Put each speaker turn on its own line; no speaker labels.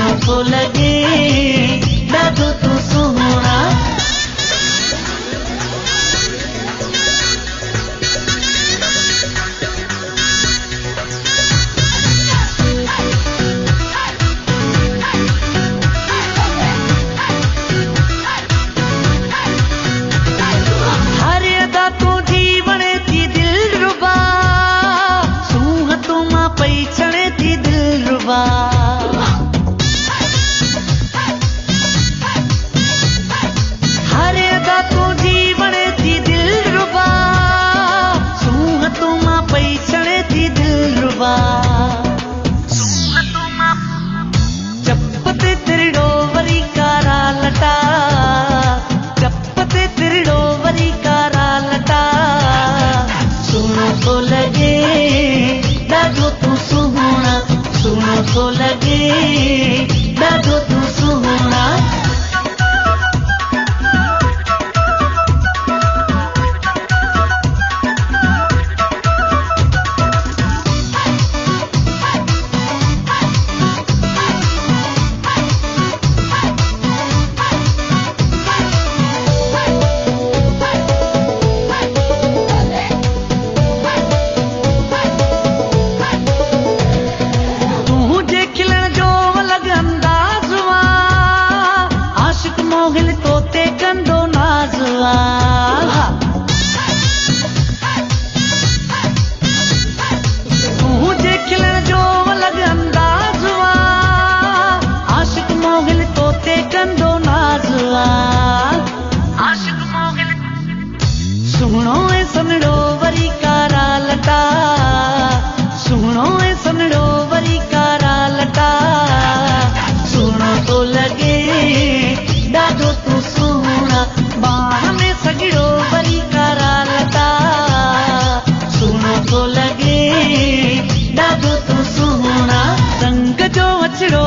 सुनो तो लगे ॾाढो तू सुहिणा। चपते तिरड़ो वरी कारा लटा, चपते तिरड़ो वरी कारा लटा, सुनो तो लगे ॾाढो तू सुहिणा, सुनो तो लगे ॾाढो तू सुहिणा। सुनो ए सनड़ो वरी कारा लटा, सुनो ए सनड़ो वरी कारा लटा, सुनो तो लगे ॾाढो तू सुहिणा, बाण में सॻड़ो वरी कारा लटा, सुनो तो लगे ॾाढो तू सुहिणा। रंग जो अछड़ो